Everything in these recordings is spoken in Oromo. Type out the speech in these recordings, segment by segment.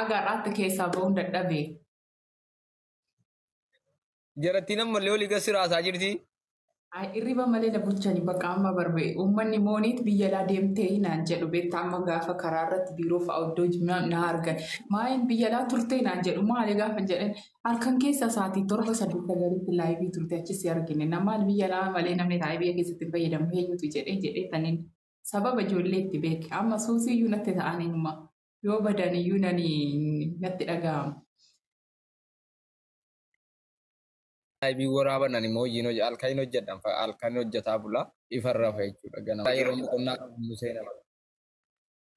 agarraatti keessaa ba'uun dadhabee. Jarattiin amma illee olii gasirraa isaa jirti. Irriba malee na bulchanii bakka amma barbee uummanni mooniit biyya alaa deemtee naan jedhu beektaa amma gaafa karaa irratti biiroo fa'aa iddoo na argan maayin biyya alaa turtee naan jedhu maali gaafa jedhan halkan keessa sa'aatii 7-8 laayivii turte achis argine namaan biyya alaa malee namni taa'ee biyya keessatti fayyadamu eenyutu jedhee taniin sababa ijoollee itti beeke amma suusii iyyuu natti ta'aniinuma yoo badan iyyuu natti dhaga'amu. Aybii waraaban ani immoo hojiin halkan hojjedhan halkan hojjetaa bula ifarra fa'a jechuudha ganama. Yeroo boqonnaa qabu seenaa.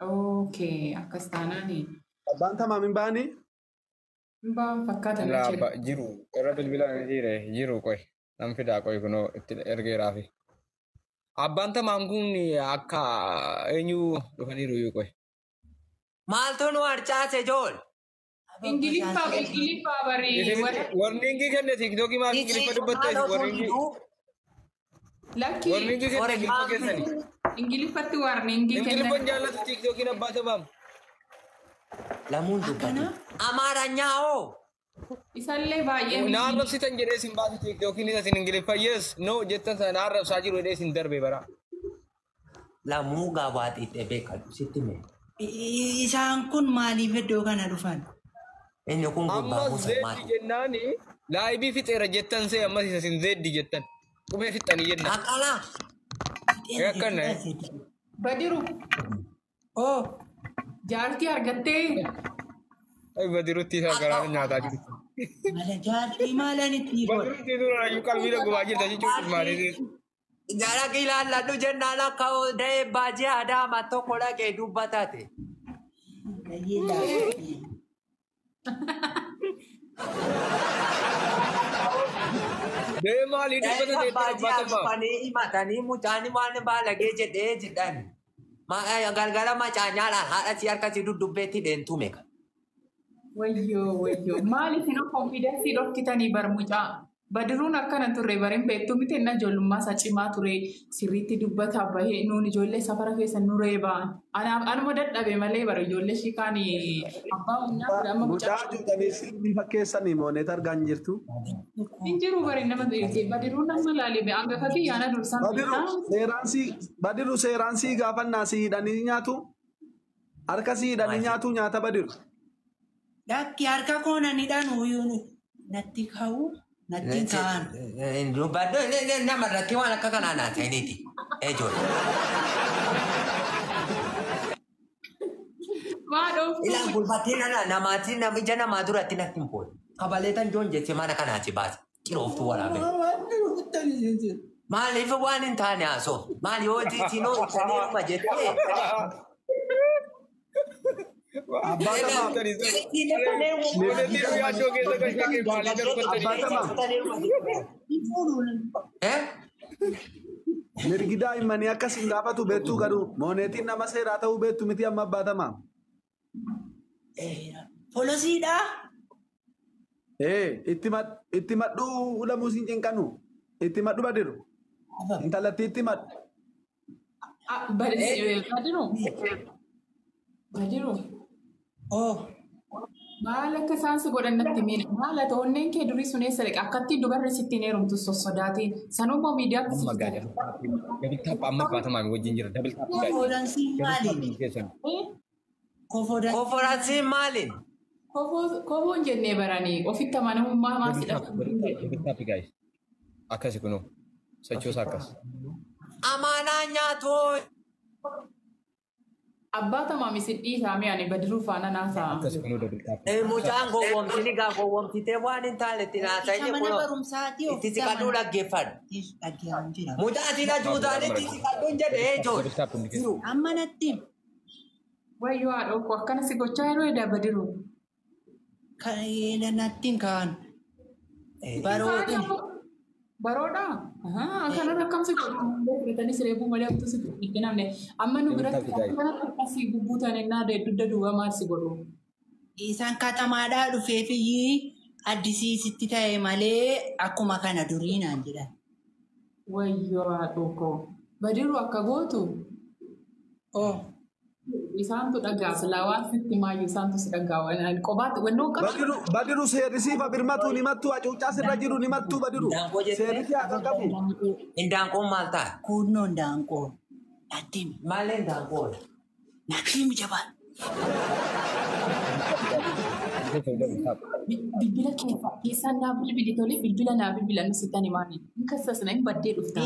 Okay akkas taanaani. Abbaan tamaam hin baane? Hin baan fakkaatan jechuudha. Jiru irra bilbilaan jiru qoy nam fidaa qoy kunoo itti ergeeraafi. Abbaan tamaam kun akka eenyu dhufaniiru yoo qoy. Maaltu nu harcaase jool? Ingiliffaa barii. Warningi kenne tiktookii maal ingiliffa dubbattee warningi. Lakkii. Warningi kenne ingiliffa keessanii. Ingiliffatti warningi kenne. Ingiliffan jaallatu tiktookiin abbaa tamaam. Lamuun dubbatu. Amaaranyaa hoo? Isallee baay'ee. Naan rabsitan jedhee sin baatu tiktookiin isin ingiliffa yes no jettan sana naan rabsaa jiru jedhee sin darbe bara. Lamuu gabaadhiitti beekatu sitti mee. Isaan kun maaliif iddoo kana dhufan? Inni kun gubbaa buusa maali? Jennaani laayibii fixeera jettan see ammas isa sin zeeddi jettan. Qubee fixanii jenna. Haqalaa. Akkana. Badiru. Oh. Jaartii argattee. Ay Badirutti isa garaa nyaataa jirti. Mala jaartii maalanitti godha? Badirutti dura iyyuu qalbii dhagubaa jirta jechuun maaliif? Jara kiilalladhu jennaan akka da'ee baajii aadaa tokko dhaqee dubbatate. Deemaali dubbatate dubbatama. Himatanii mucaan waan baalagee jedhee jedhan. Galgala macaanyaadhaan haadha si harkasii dudubbeetti deentume kan. Wayyoo maaliif hin konfidensii dhorkitanii barmucaa? Badiruun akkana turre bariin beektuu miti inni ijoollummaa isaa cimaa ture sirriitti dubbataa bahee nuun ijoollee safara keessa nuree ba'an. Anuma dadhabe malee bara ijoollee shikaan abbaa humnaa fudhama mucaa jirtanii sirrii fakkeessanii mooneet argaa hin jirtu. Hin jiru bari nama badiruun nama laalee hangafa kiyyaana dursaan. Badiru seeraan sii gaafannaa sii hidhanii nyaatu harka sii hidhanii nyaatu nyaata badiru. Dakki harka koonanidhaan uyyuu natti ka'u. Natti kaan. Dubbaddo namarratti waan akka kanaa naa ta'iniiti. Eejoole. Ilaan gulbattii namaatiin ija namaa duratti natti hin poole. Kabaleetan joon jettee mana kanaati baase. Qirooftuu waraabee. Maaliif waan hin taane haasoo? Maali yoo siinoo ibsanii amma jettee? Mirgi daa'immanii akkas hin gaafatu beektuu garuu mooneetiin nama seeraa ta'uu beektu miti amma abbaatamaa. Polisiidhaa? Itti madhuu lamuu siin cinqanu. Itti madhu badiru. Intalatti itti madhu. Badiru. Oh. Maal akka isaan si godhan natti miidha. Maal haa ta'onneen kee durii sun eessa dhaqa? Akkatti dubarri sitti hin heerumtu sossodaatiin. Sanuma miidiyaatti si fudhata. Dabaltaa amma baatamaa wajjin jira. Dabaltaa. Kofoodaansii maali? Kofoodaansii maali? Kofoon jennee baranii ofitti amanamummaa maasidha. Dabaltaa gaayis. Akkasi kunoo. Sochoosa akkas. Amaanaa nyaatoo. Abbaata maamisin dhiisaame ani badiruu faana naasaa. Mucaan gowwoomtini gaa gowwoomtitee waan hin taanetti naasaa inni kunoo itti siqadhuu dhaggeeffadhu. Mucaatiin ajuutaan itti siqadhuun jedhee jiru. Amma natti. Wayyoo haadha okko akkana si gochaa yeroo edaa badiruu. Natti hin kaan. Barootiin. Baroodhaa? Kanarra akkam si godhu fudhatanii sireebuu malee akkatu si itti namne amma nu biratti akkasii gubbuutan innaa dudda duuba maal si godhu? Isaan katamaadhaa dhufeefiyyi addisiisitti ta'e malee akkuma kana durii naan jedhan. Wayyoo haadhoo koo. Badiruu akka gootu? Isaantu dhagaa silaa waan sitti maayyuu isaantu si dhagaa waan qobaatti wannoo qaba. Badiru seerrisiifa birmatu ni mattu hacuuccaa sirra jiru ni mattu badiru. Seerrisi akka qabu. Indaanqoon maal ta'a? Kunoo indaanqoo. Addeemi. Maalee indaanqoon? Naqsiimi jabaan. Bilbila keessaan naa bilbili tolee bilbila naa bilbila nusittani maali? Nkasas na hin baddee dhuftaa.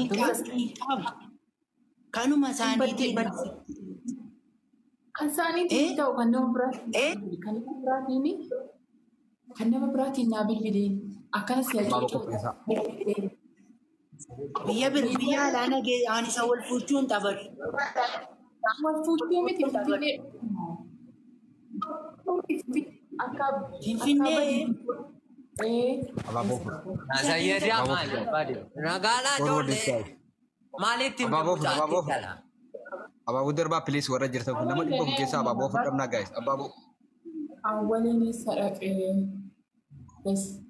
Kanuma isaaniitiin. Kan isaaniitiin ta'u kan nama biraatiin. Kan nama biraatiin naa bilbileen akkanas biyya alaana aan isa wal fuuchuun taphatu. wal fuudhuu miti Finfinnee. Finfinnee. Sayyidaa maali? Nagaalaa ijoollee maalitti mucaa Abaaboo darbaa please warra jirtan kun nama dhibba keessaa abaaboo fudhamnaa guys abaaboo. Awwaliin sadaqee.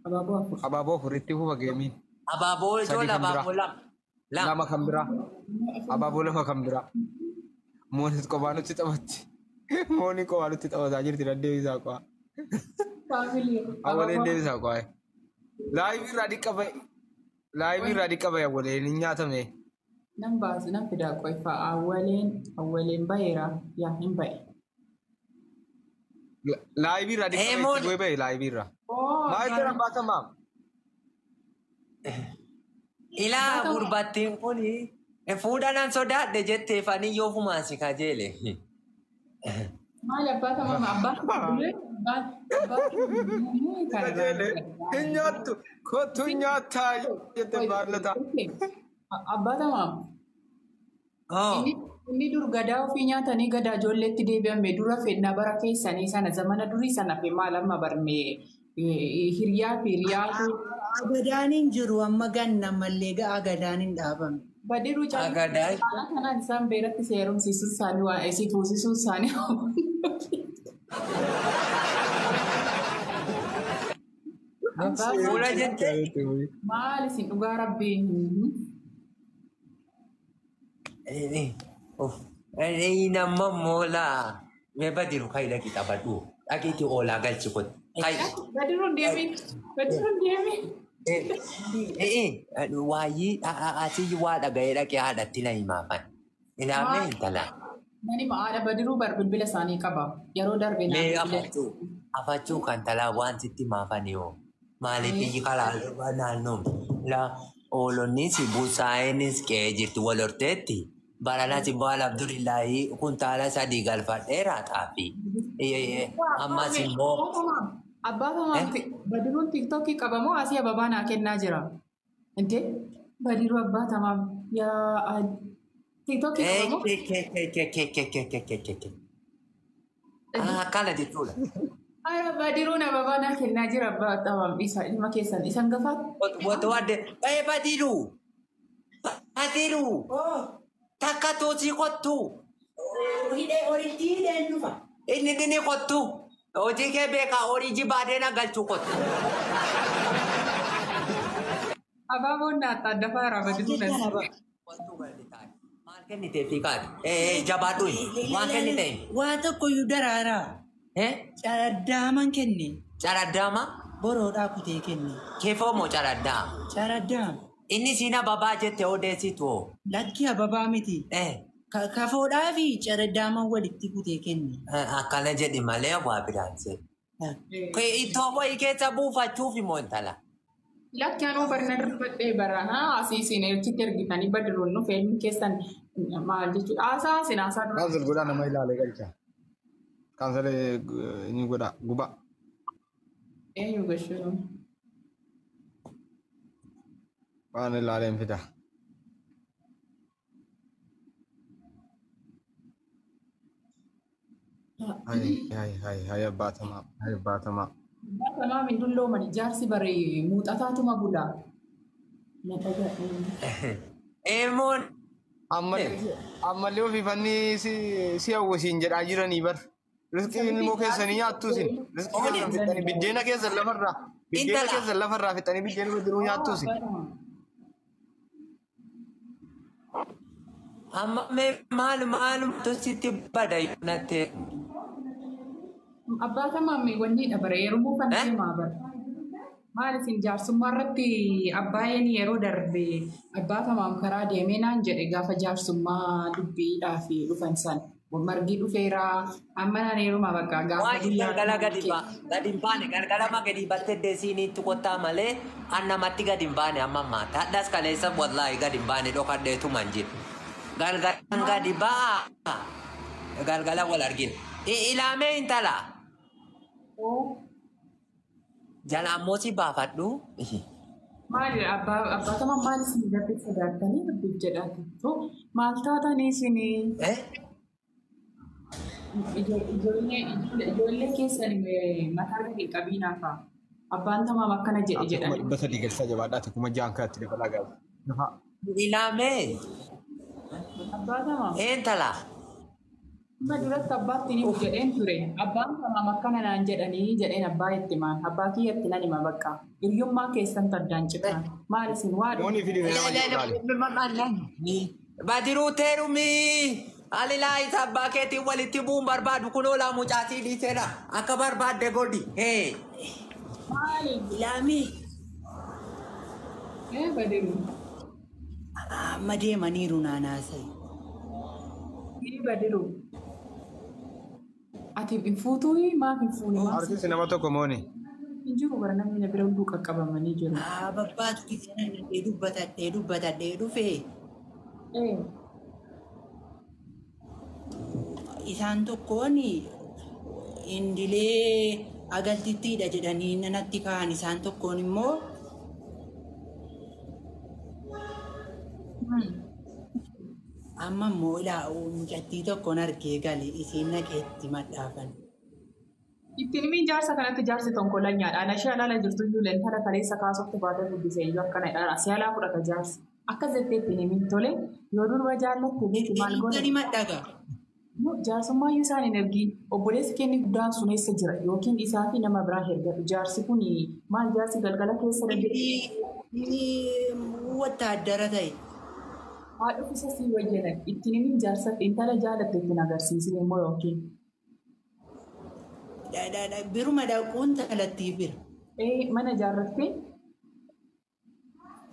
Abaaboo afur. Abaaboo afuritti huba geemiin. Abaaboo ijoollee abaaboo lama kan biraa. Abaaboo lama kan biraa. Moonis kophaa nutti taphatti. Mooni kophaa nutti taphataa jirti deddeebisaa qo'a. Awwaleen deebisaa qo'a. Laayivii irraa dhiqaba awwaleen hin nyaatamne. Nan baasi nan fidaa qofa awwaleen baheera yaa hin bahe. Laayivii irraa dhiqaba itti bahe laayivii irraa. Maal jira baatamaa? Ilaa gurbattiin kun fuudhanaan sodaadhe jettee fanii yoo fumaasi kajeele. Maal abbaatamaa Kajeele hin nyaattu kottu nyaataa jettee baallata. Abbaatamaa. Inni dur gadaa ofii nyaatanii gadaa ijoolleetti deebi'ame dura fednaa bara keessanii sana zamana durii sana fi maal amma barmee hiriyaa fi hiriyaatu. Agadaan hin jiru amma ganna mallee agadaan hin dhaabame. Badiruu caalaa kanaan isaan beeratti seerumsiisuu isaanii waan isii fuusisuu isaanii. Fuula jettee. Maal isin dhugaa rabbiin? Nama moolaa mee badiru kayila kita badu dhaqiitti oolaa galchi kun. Badiruun deemin. Waayii asii waa dhaga'ee dhaqee haadhatti na himaafan. Ilaamee intala. Nani ma'aadha badiruu bilbila isaanii qaba. Yeroo darbe mee afachuu kan talaa waan sitti himaafani yoo. Maaliif biyyi kalaa naannoon la oolonnis busaa'eenis qe'ee jirti wal horteetti. Barana simboo Abdullahi kuntaala sadii galfadheeraa xaafii. Amma simboo. Abbaa badiruun tiktokii qabamoo asii ababaa naa kennaa jira. Intee badiruu abbaa tamaam yaa tiktokii qabamoo. Akkana jechuudha. Badiruun ababaa naa kennaa jira abbaa tamaam ilma keessan isan gafaat. Wato adde badiruu. Badiruu. Takka toosii kottu. Horiitti hidheen dhufa. Inni kottu. Hojii kee beekaa horii jibaadee na galchuu kottu. Abaaboon naata adda faaraa badiruu na. Maal kennitee fi kaati? Jabaadhuun maal kennitee? Waa tokkoyyuu daraaraa. Caradaaman kenne. Caradaama? Boroodhaa kutee kenne. Keefoo moo caradaama? Caradaama. Inni siina babaa jette odeessitu. Lakki ababaa miti. Kafoodhaa fi caradaaman walitti kutee kenne. Akkana jedhi malee waa biraanse. Ittoo wayii keessa buufachuuf immoo intala. Lakki anuu barna dubbadhee baranaa asii isin ergitti ergitanii badiruun nu fe'in keessan maal jechuudha. Haasaa isin haasaa dura. Kaansil godhaa nama ilaalee galcha. Kaansilee ni godhaa guba. Eenyu gashuu. Waan ilaaleen fida. Hai abbaatamaa. Baatamaa min dulloomani jaarsi baree muuxataatuma bulaa. Eermoon. Ammallee ofiifannii si hawwisiin jedhaa jiranii bar. Riskiin ilmoo keessanii nyaattu isin. Riskii keessan fixanii biddeena keessan lafarraa. Biddeena keessan lafarraa fixanii biddeena bidiruu nyaattu isin. Amma maalum tositti bada natti. Abbaa tamaamii wanni dhabare yeroo buufan deemaa bara. Maal isin jaarsummaa irratti abbaayeen yeroo darbe abbaa tamaam karaa deemee naan jedhe gaafa jaarsummaa dubbiidhaa fi dhufan san. Margi dhufeera amma naan yeruma bakka gaafa Waan galgala gadi hin baane galgalama gadi battee deesiiniitti qottaa malee annamatti gadi hin baane amma ammaa taadhas kaleessa wallaahi gadi hin baane dhokadheetu man jiru. Galgalaan gadi baa galgala wal argina. Ilaamee intala. Jala ammoo si baafadhu. Maali abbaa tamaan maal isin irratti sodaatanii dubbiif jedhaatu. Maal taatanii isinii? Ijoollee keessan mataa gadi qabiinaa fa'a. Abbaan tamaam akkana jedhe jedhani. Basa digelsaa jabaadhaati kuma jaan kaatti dabalaa gaafa. Ilaamee. Abbaa tamaam. Intala. Amma duratti abbaatti ni jedheen ture. Abbaan tamaam akkana naan jedhanii jedheen abbaa itti maan. Abbaa kiyyatti nan hima bakka. Hiyyummaa keessan addaan citan. Maal isin waa Moonii fi Badiruu teerumii. Alilaa isa abbaa keetiin walitti bu'uun barbaadu kunoo laa mucaatii dhiiseera. Akka barbaadde godhi. maali? Ilaamee Badiru. amma deemaniiru naanaasayi. Badiru. Ati hin fuutuu maaf hin fuune maaf? Artisi nama tokko moonii. Hin jiru bara namni na bira hunduu qaqqabamanii jiru. Babbaatu kisana dubbatadhee dhufee isaan tokkoon indilee agaltittiidha jedhanii nanatti ka'an isaan tokkoon immoo amma immoo mucattii tokkoon argee gale isiin naqeetti madhaafan. Ittiin himi jaarsa kanatti jaarsi tonkolanyaadha. Anashee alaala jirtu iyyuu leentara kaleessa kaasofte baatee guddisee iyyuu akkanadha. Si alaa fudhata jaarsi. Akka jettee ittiin himi tole yoo durba jaallatte beeki maal goone? Ni madhaga. Jaarsummaa iyyuu isaan hin ergiin obboleessi keenya guddaan sun eessa jira yookiin isaa fi nama biraa hergatu. Jaarsi kun maal jaarsi galgala keessa Inni wattaaddara ta'e. haadha isa sii wayyanan ittiin himi jaarsa intala jaalatte ittiin agarsiisu immoo yookiin. Biruma dhaquun talattii bira. Mana jaarrattee?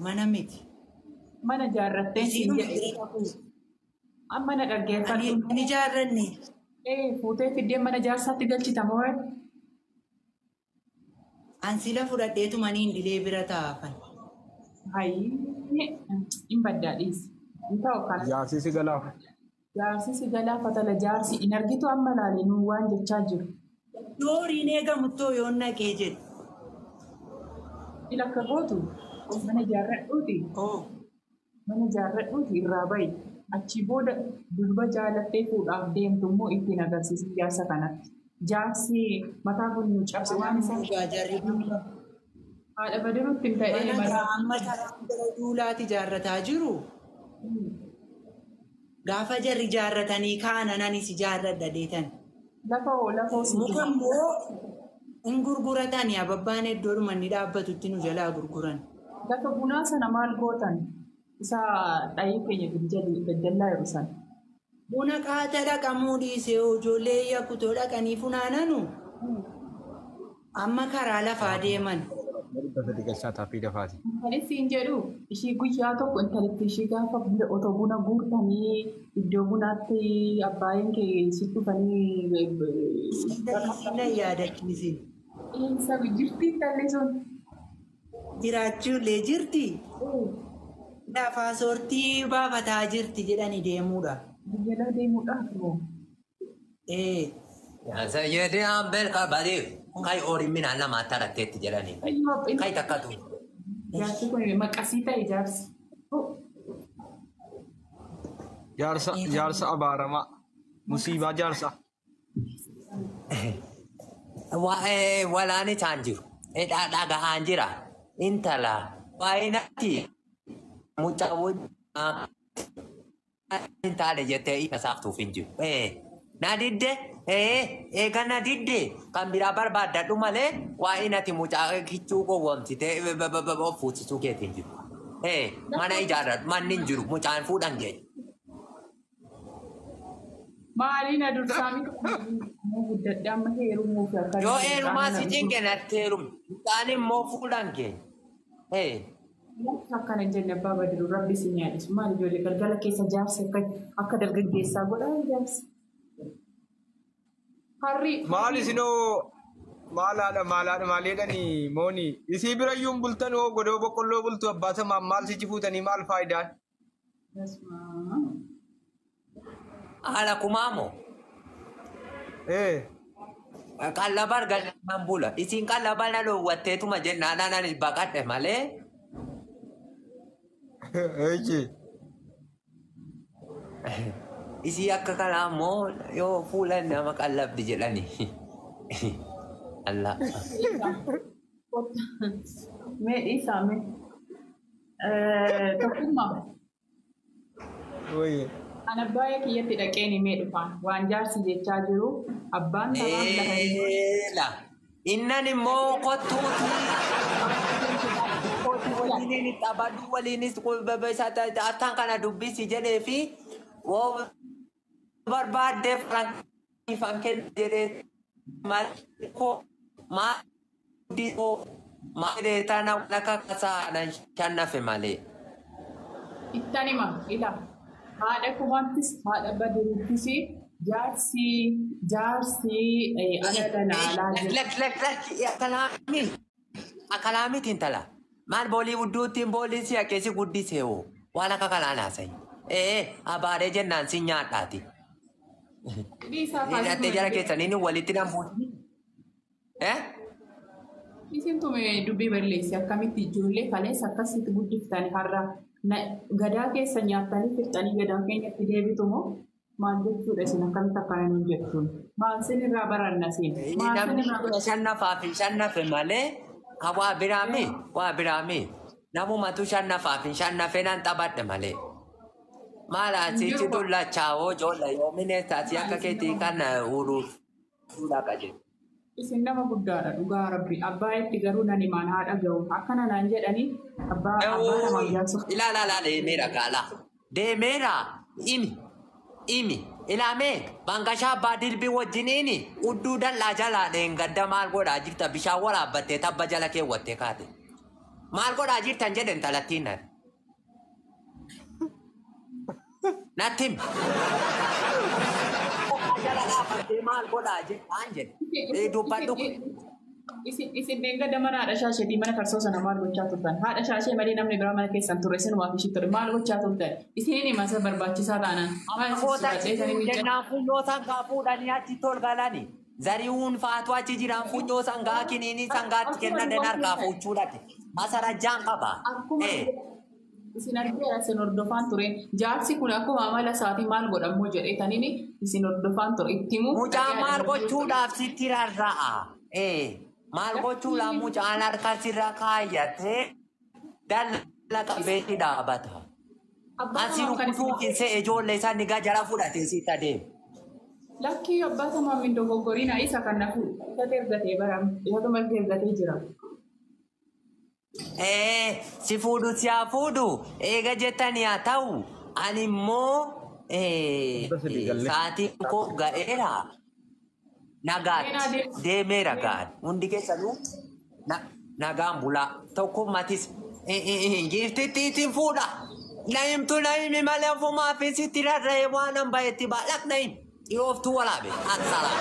Mana miti. Mana jaarrattee siin jedhee amma na dhaggeeffadhu. Ani jaarranne. Fuutee fiddee mana jaarsaatti galchita moo? Ansila fudhadheetu maniin dilee bira taa'afan. Hin baddaadhiis. Hin ta'u kana. Jaarsi si galaafa. Jaarsi si galaafatala jaarsi hin argitu amma laalinuu waan jechaa jiru. Dooriin eegamuttoo yoo naqee jedhu. Ilakka gootu mana jaarradhuuti. Mana jaarradhuuti irraa bahi. Achii booda durba jaalattee fuudhaaf deemtu immoo ittiin agarsiisu jaarsa kanatti. Jaarsi mataa kun nu cabse waan isaa. Haadha badiruutti hin ta'ee mataa. Amma duulaati jaarrataa jiru. Gaafa jarri jaarratanii ka'an anis jaarradha deetan. Lafa muka immoo hin gurguratanii ababbaan iddoodhuma inni dhaabbatutti nu jalaa gurguran. Lafa bunaa sana maal gootan? Isa dhayii keenya daddallaa jiru sana. Buna qaata dhaqamuu dhiisee ijoollee yakkutoo dhaqanii funaananu amma karaa lafaa deeman. Basa digelsaa taaffii dafaati. Kanis hin jedhu ishii guyyaa tokko intalitti ishii gaafa otoo buna guurtanii iddoo bunaatti abbaayeen kee si dhufanii. Na yaadachiisin. Sabi jirti intalli sun. Jiraachuullee jirti. Lafaa soortii baafataa jirti jedhanii deemuudha. Biyya deemuudhaaf moo? Jedhee hambeel qabadee kai horii minaan lama taratteetti jedhanii. Kai takkatu. Jaarsi kun maqasii ta'e jaarsi. Jaarsa abaaramaa. Musiibaa jaarsa. Walaani isaan jiru. Dhagahaan jira. Intala. Baay'inatti. Mucaa hin taane jettee isa saaftuuf hin jiru. Na didde eega na didde kan biraa barbaadadhu malee waa inati mucaa kichuu gowwoomsitee fuusisuu keetiin jiru. Mana ijaarradhu manni hin jiru mucaan fuudhan geenya. Maaliin adursaa miti guddadhaa amma heerumuu fi akka Yoo eerumaa si cinqe natti heerum. Isaan immoo fuudhan kee. akkana hin jenne abbaa Badiru rabbi si nyaadhisu maal ijoollee galgala keessa jaarsa akka dargaggeessaa godhaa jaarsa. Harri. Maal isinoo maaliidhanii mooni isii birayyuun bultan hoo godoo boqqolloo bultu abbaata maal sichi fuutanii maal faayidaan? Haala kumaamoo. Qallabar galmaan bula. Isin qallabar na dhoowwatteetuma jennaadhaan ani baqadhe malee. Isii akka kanaa immoo yoo fuula nama qallabdi jedhani. Allah. Mee dhiisaa mee. Tokkummaa. Ana baay'ee kiyyatti dhaqeen himee dhufaan waan jaarsi jechaa jiru abbaan tamaan lafa innan immoo kottuuti waliin taphattu waliinis attaan kana dubbisi jedhee fi barbaaddeef ifan kenna jedhee maal tana akka kasaa shannafe malee. Ittaan hima ilaa. Haadha kumaattis haadha Badiruuttis jaarsi ana danaalaa jiru. Akkalaamitti intala. Maal boolii budduuttiin boolii si akkeessi guddisee hoo waan akka kanaan haasayi. Abaadhee jennaan si nyaadhaati. Hidhattee jara keessanii walitti nambuuti. Isin tume dubbii balleessi akkamitti ijoollee kaleessa akkasitti guddiftanii har'a. Gadaa keessa nyaattanii fixanii gadaa keenyatti deebitu moo maal jechuudha isin akkamitti akkana nuun jettuun maal sin irraa baranna siin. Namni shannafaa fi shannafe malee waa biraami namumatu shannafaa fi shannafe nan taphadhe malee. Maal asitti dullachaa'oo joolla yoomine taasii akka keetii kan uruuf duudhaa jedhu. Isin nama guddaadha dhugaa rabbi abbaa itti garuu nan himaan haadha ga'u akkana naan jedhanii abbaa namaan jaarsuuf. Ilaalaa deemeera gaala deemeera imi ilaamee bangashaa abbaa dilbii wajjiniini udduu dallaa jalaa dheengadda maal godhaa jirta bishaan waraabbattee tabba jala keewwattee kaate maal godhaa jirtan jedhen talattiin nattim. Maal godhaa jettaan jedhe dubbadhu. Isin deengada mana haadha shaashee mana karsoo sana maal gochaa turtan haadha shaashee malee namni biraa mana keessan turre isin waa fishii ture maal gochaa turtan isin masa barbaachisaa taanaan. Jennaan funyoo sangaa fuudhanii achi tol galani zari'uun faatu achi jiraan funyoo sangaa kiniinii sangaatti kennan harkaa fuuchuudhaati masarajjaan qaba. Isin argeera isin hordofaan ture jaarsi kun akkuma amala isaatii maal godhamoo jedheetaniini isin hordofaan ture ittimu. Mucaan maal gochuudhaaf sitti rarra'a. Maal gochuudhaaf mucaan harka sirra kaayyatee dallaa qabeetti dhaabata. Asiin kutuutiin se'e ijoollee isaan ni gajara fudhatee sitti adeemu. Lakkii abbaa tamaa min dogoggorina isa kan nafu isa ergatee baram isa malti ergatee jira. Si fuudhu si haa fuudhu eega jettanii haa ta'u ani immoo sa'aatiin koo ga'eera nagaatti deemeera ga'an hundi keessanuu nagaan bulaa tokko matis giftittiin fuudha na'imtu na'imi malee ofumaa fi sitti rarra'ee waan an bayetti baadhaq na'im dhiyooftuu waraabe assalaa.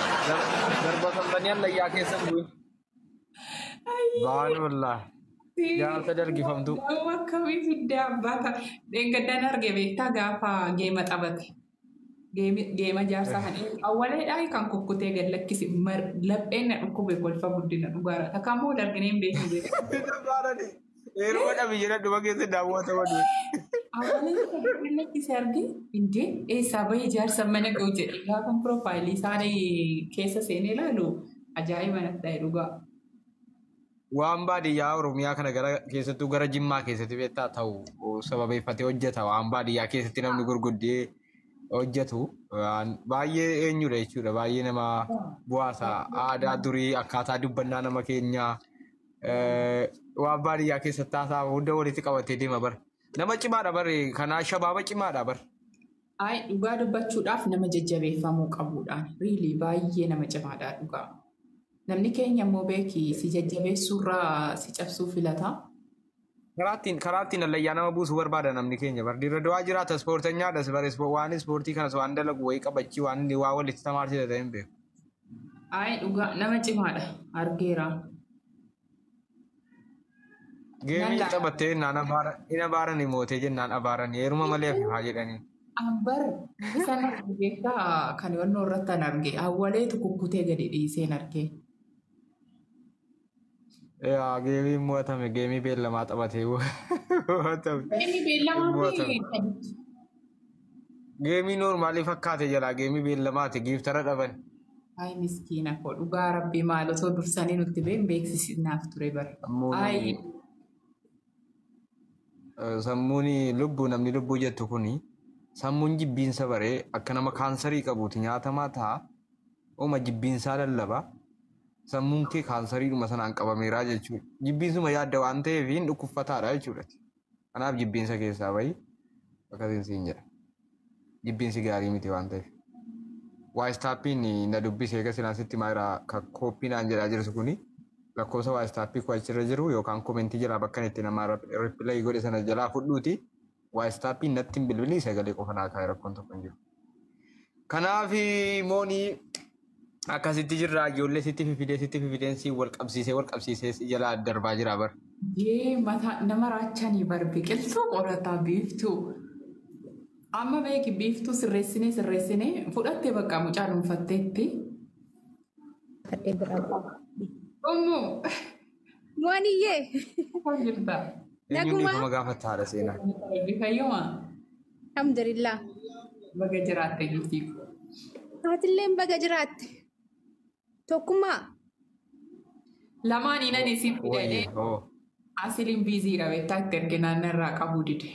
Darba sambanii allayyaa keessa bu'e. Baan wallaa. Jaarsa dargifamtu. Akkamii fiddaa abbaa deeggaddaan arge beektaa gaafa geema taphate. Geema jaarsaa kan awwaleedhaa kan kukkutee gad lakkisi lapheen na dhukkube kolfa guddina dhugaara. Takkaammoo darginee hin beeknu beeku. Yeroo dhabi jira dhuba keessa daawwata waduu. Awwalee kan lakkisi arge indee eessaa bahee jaarsa mana ga'u jedhe gaafa piroofaayilii isaanii keessa seenee ilaalu ajaa'iba natti ta'e dhugaa. Waan baadiyyaa Oromiyaa kana keessattuu gara Jimmaa keessatti beektaa ta'u sababeeffatee hojjeta waan baadiyyaa keessatti namni gurguddee hojjetu baay'ee eenyudha jechuudha baay'ee nama bu'aasa aadaa durii akkaataa dubbannaa nama keenyaa waan baadiyyaa keessatti haasaa hunda walitti qabatee deema bara nama cimaadha bara kanaa shabaaba cimaadha bara Ay dhugaa dubbachuudhaaf nama jajjabeeffamuu qabuudhaan riilii baay'ee nama cimaadha dhugaa. Namni keenya immoo beekii si jajjabeessuurraa si cabsuu filata. karaa ittiin allayyaa nama buusu barbaada namni keenya bardiirra du'aa jiraata ispoortenyaadhas bare waan ispoortii kanas waan dalagu wayii qabachii waan inni waa walitti tamaarsite ta'e hin beeku. Ay dhugaa nama cimaadha argeera. Geemii taphattee naan abaara ni mootee jennaan abaara ni heeruma malee hafifaa jedhanii. Ambar sana beektaa kan wannoo irratti an arge awwaleetu kukkutee gadi dhiiseen arge. Yaa geemii mo'atame geemii beellamaa taphatee mo'atame. Inni beellamaati. Geemii noormaalii fakkaate jalaa geemii beellamaati giiftara dhaban. Ay miskiina koo dhugaa rabbi maal otoo dursanii nutti beeksisnaaf ture bara. Ay Sammuun lubbuu namni lubbuu jettu kuni sammuun jibbiinsa baree akka nama kaansarii qabuuti nyaatamaa ta'a. Ooma jibbiinsaa lallaba. Sammuun kee kaansariidhuma sanaan qabameeraa jechuudha. Jibbiinsuma yaadda waan ta'eef hin dhukkubfataadha jechuudha. Kanaaf jibbiinsa keessaa bahi akkasiin siin jedha. Jibbiinsi gaarii miti waan ta'eef. Waayistaappiin na dubbisee egaa silaasitti maayiraa kooppiinaan jedhaa jirtu kuni lakkoofsa waayistaappii koo achirra jiru yookaan koomentii jalaa bakka itti nama rippilay godhe sana jalaa fudhuuti. Waayistaappiin natti hin bilbilii sagalee qofa naa kaa'e rakkoon tokko hin jiru. Kanaaf moonii akkasitti jirra ijoollee sitti fifideensi wal qabsiisee jalaa darbaa jira bar. Yee mataa nama raachanii bar biqiltuu qorataa biiftuu. Amma beeki biiftuu sirreessinee fudhattee bakka mucaa dhuunfatteetti. Ommu. Mooniyyee. Maal jirta? Eenyuun dhiifama gaafattaadha seenaa. Fayyuma. Alhamdulillah. Baga jiraatte jirti. Haatilleen baga jiraatte. Tokkummaa. Lamaan inan isin fidanii asiliin biiziidha beektaa itti erginaan irraa qabuu dide.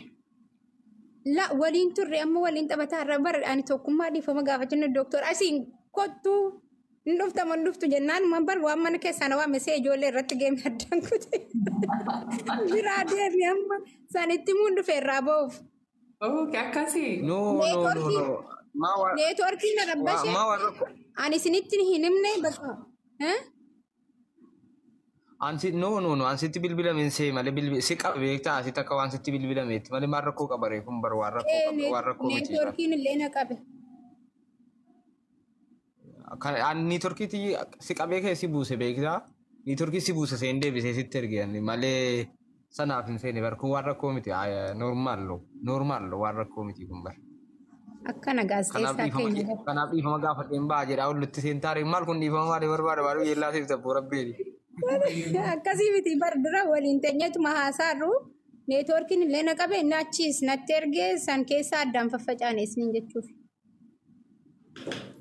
La waliin turre amma waliin taphataa irra bara ani tokkummaa dhiifama gaafachuu doktor asiin kottuu hin dhuftu jennaan man bar waan mana keessaa waan mesee ijoollee irratti geemee addaan kute. Biraa deebi amma sanitti muun dhufe irraa ba'uuf. Akkasii. No. Neetwoorkii na rabbashee. Ani isinitti hin himne bakka. Ansitti bilbilameen see malee si qaba beektaa asitti akka waan sitti bilbilameetti malee maal rakkoo qaba reefuun bar waan rakkoo miti. Neetwoorkiin illee na qabe. Neetwoorkiitii si qabee kee si buuse beektaa neetwoorkii si buuse seen deebisee sitti ergean malee sanaaf hin seene bar kun waan rakkoo miti noormaallo waan rakkoo miti kun bar. Akkana gaazexeessaa keenya. Kanaaf dhiifama gaafadheen ba'a jedhaa ollutti seentaaree maal kun dhiifama maalii barbaada baaduu yeellaa siif tabboo rabbeeni. Akkasii miti bar dura waliin teenyatuma haasaarru neetwoorkiin illee na qabe inni achiis natti ergee san keessa addaan faffacaanes isiniin jechuuf.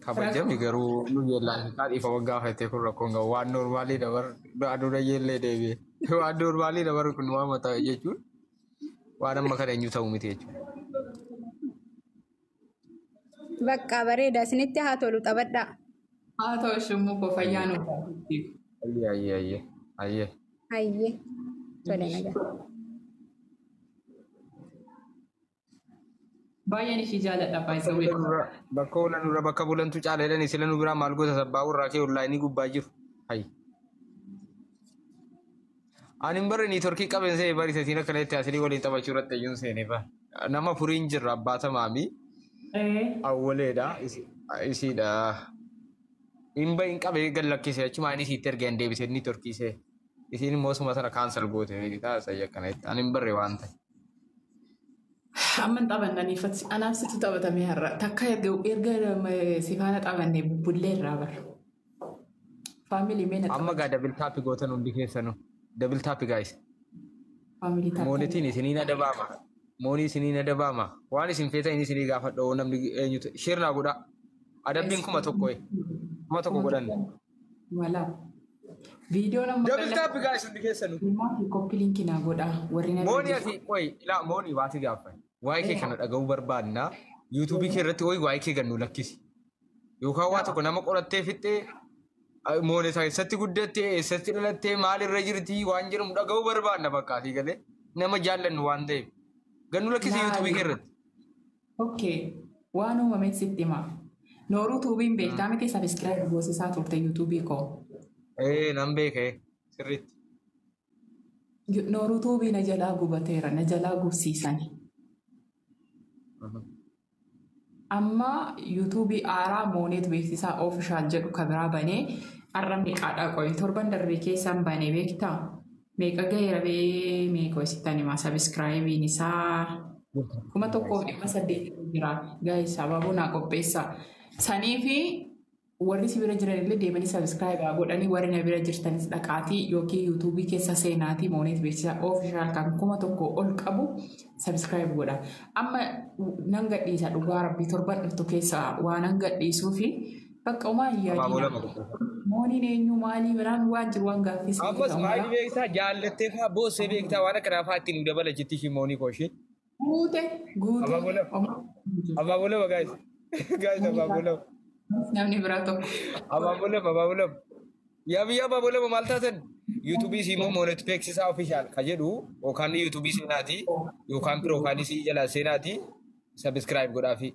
Kabajame garuu nu yeellaan dhiifama gaafattee kun rakkoon gahu waan noormaalii dabar aduudha yeellee deebi'e. Waan noormaalii dabar kun waan mataa jechuun waan amma kana eenyu ta'u miti jechuudha. Bakka bareeda isinitti haa tolu taphadhaa. Haa ta'u shummuu koo fayyaa nu taasisuuf. Ayyee. Tole nagaa. Baay'een ishii jaaladha baay'ee. Bakka oolan dura bakka bulantu caala jedhanii sila nu biraa maal gosa sabbaa irraa kee ollaayinii gubbaa jiru. Ani hin barre neetwoorkii qabeen barise siin akka leetti asilii waliin taphachuu irratti iyyuu seenee ba'a. Nama furiin jirra abbaata maamii. Awwaleedha isiidha. Hin qabee gallakkisee achuma inni sitti ergee deebisee neetwoorkiisee. Isiin immoo suma sana kaansal goote taasisaa akkanaatti. Ani hin barre waan ta'e. Amma taphannaniifatti anaaf sitti taphatamee har'a takka erga sifaana taphannee bullee irraa bara. Faamilii meena amma gaa dabil taappii gootan hundi keessanuu dabil taappii gaayis. Faamilii taappii. Moonitiin isinii na dabaama. Moonii isinii na dabaama. Waan isin feetan inni isinii gaafadha namni eenyutu shirnaa godha. Adabbiin kuma tokko godhanne. Wala. Viidiyoo nama dabil taappii gaayis hundi keessanuu. Koppii linkii naa godha warri na. Moonii ati moonii waati gaafa. Waa'ee kee kana dhaga'uu barbaadna. Yuutuubii kee irratti waa'ee kee gannu lakkisi. Yookaan waa tokko nama qorattee fixxee moonetaa eessatti guddattee eessatti dhalattee maalirra jirti waan jedhamu dhaga'uu barbaadna bakkaatii galee nama jaallannu waan ta'eef. Gannu lakkisi yuutuubii kee irratti. Okay. waan uumame sitti hima. Nooruu tuubiin beektaa miti sabiskiraayib goosisaa turte yuutuubii koo. Nan beekee sirriitti. Nooruu tuubii na jalaa gubateera na jalaa gubsiisani. Amma yuutuubii aaraa mooneet beeksisaa oofishaal jedhu kan biraa banee har'a meeqaadhaa qoyi torban darbee keessaan banee beektaa meeqa gaheera bee meeqa isittan himaa sabiskiraayibiin isaa 1,800 jira gaa'is sababuu naa qopheessa sanii fi warri si bira jiran illee deemanii sabiskiraayibaa godhanii warri na bira jirtanis dhaqaatii yookiin yuutuubii keessa seenaatii mooneet beeksisaa oofishaal kan 1,000 ol qabu sabiskiraayib godha. Amma nan gadhiisa dhugaa rabbii torban dhuftu keessa waan nan gadhiisuu fi bakka uumaa yaadina. Mooniin eenyu maalii biraan waan jiru waan gaaffisa. Ammas maalii beektaa jaallattee fa'aa boossee beektaa waan akka raafaa ittiin dabala jetti ishii moonii kooshee. Guute. Abaabulama gaayis. Gaayis abaabulama. Namni biraa tokko. Abaabulama. Yaabii abaabulama maal taatan yuutuubii siimmoo mooneet beeksisaa ofishaal ka jedhu yookaan yuutuubii seenaati yookaan piroofaayilii sii jala seenaati sabiskiraayib godhaafi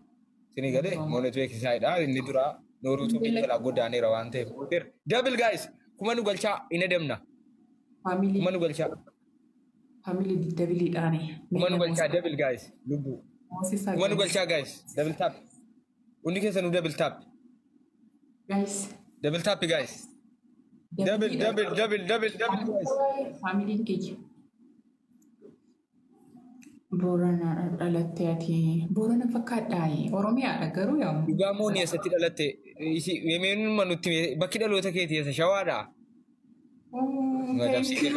sinii galee mooneet beeksisaadha inni dura nooruu tuubii jala godaaneera waan ta'eef. Dabil gaayis kuma nu galchaa ina demna. Kuma nu galchaa. Family dabiliidhaani. Kuma nu galchaa dabil gaayis lubbuu. Kuma nu galchaa gaayis dabil taap. Hundi keessa nu dabil taap. Guys. Dabil taap gaayis. Double guys. Family keenya. Boorana dhalattee ati boorana fakkaadhaayi Oromiyaadha garuu yaa. Dhugaa moonii eessatti dhalatte yeemeenuma nutti bakki dhaloota keetii eessa shawaadha. Madabsiisee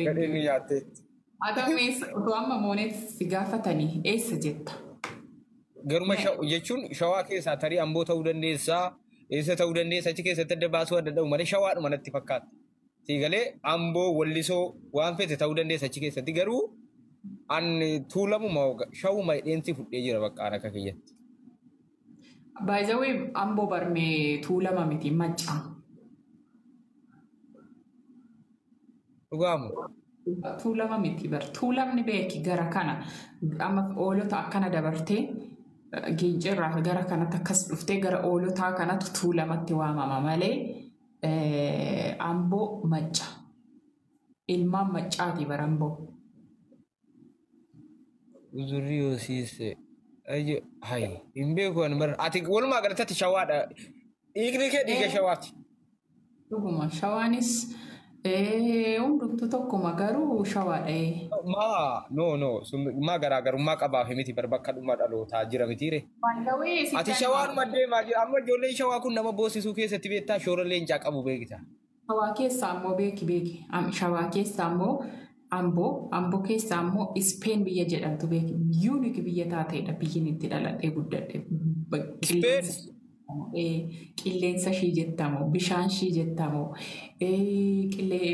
gadheenni nyaattee. Adamees otoo amma mooneet si gaafatanii eessa jetta? Garuma jechuun shawaa keessaa tarii amboo ta'uu dandeessaa. Eessa ta'uu dandeessa achi keessatti adda baasuu adda ta'u malee shawaadhuma natti fakkaata. Siigalee amboo wallisoo waan fete ta'uu dandeessa achi keessatti garuu ani tuulamuma shawuma dheensii fudhee jira bakka akka kiyyatti. By the way amboo barmee tuulama miti macca. Dhugaamu. Tuulama miti bar tuulamni beeki gara kana amma oolota akkana dabartee. Giincerraa gara kanatti akkas dhuftee gara oolotaa kanatti tuulamatti waamama malee amboo macca. Ilmaan maccaati bara amboo. Uzurri hoosiise. Hayi hin beeku ani bara ati walumaa galatti shawaadha. Dhiigni kee dhiiga shawaati. Dhuguma shawaanis hundumtu tokkuma garuu shawaadha. Maa garaagarummaa qabaa fi miti bakka dhuma dhalootaa jira mitiire. Ati shawaan maddee amma ijoolleen shawaa kun nama boossisuu keessatti beektaa shoora leencaa qabu beektaa. Shawaa keessaa immoo beeki. Shawaa keessaa immoo amboo keessaa immoo Ispeen biyya jedhamtu beeki. Yuunik biyya taateedha biyyin itti dhaladhee guddadhe. Qilleensa ishii jettamu, bishaan ishii jettamu,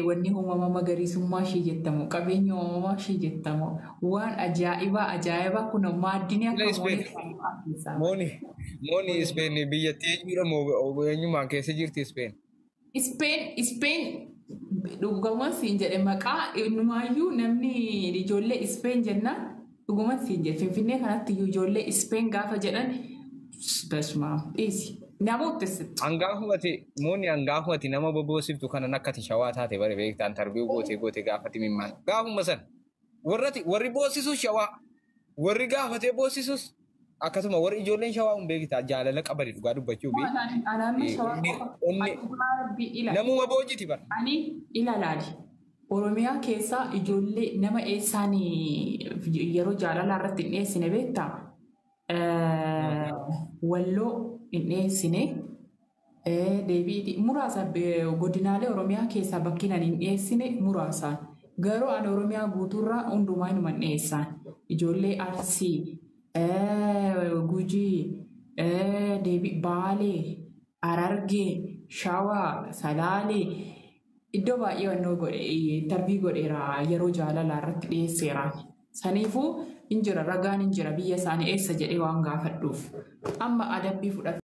wanni uumama magariisummaa ishii jettamu, qabeenya uumamaa ishii jettamu, waan ajaa'ibaa kun maaddinii akka Mooni Ispeen biyyattii eenyudha eenyummaan keessa jirti Ispeen. Ispeen dhugumaan siin jedhe maqaa innumaayyuu namni ijoollee Ispeen jenna dhugumaan siin jedhe Finfinnee kanatti ijoollee Ispeen gaafa jedhan Basma easy. Namoota hangaafumati moonni hangaafumati nama boboosiftu kanan akkati shawaa taate bare beektaan tarbiyyuu goote gaafati mimmaan. Gaafuma san warri boosisus shawaa warri gaafatee boosisus akkasuma warri ijoolleen shawaa hin beektaa jaalala qabani dhugaa dubbachuu namuma boojiti bara. Ani ilaalaali. Oromiyaa keessaa ijoollee nama eessaanii yeroo jaalala irratti hin dhiyeessine beektaa? Walloo hin dhiyeessine deebii muraasa godinaalee Oromiyaa keessaa bakkinaan hin dhiyeessine muraasaan garuu ani Oromiyaa guutuurraa hundumaa inuma hin dhiyeessaan ijoollee Arsii, Gujii, deebii Baalee, Harargee, Shawaa, Salaalee iddoo baay'ee wannoo tarbii godheera yeroo jaalalaa irratti dhiyeesseeraan. Saniifuu injira ragaan injira biyya isaanii eessa jedhee waan gaafadhuuf amma adabbii fudhatu.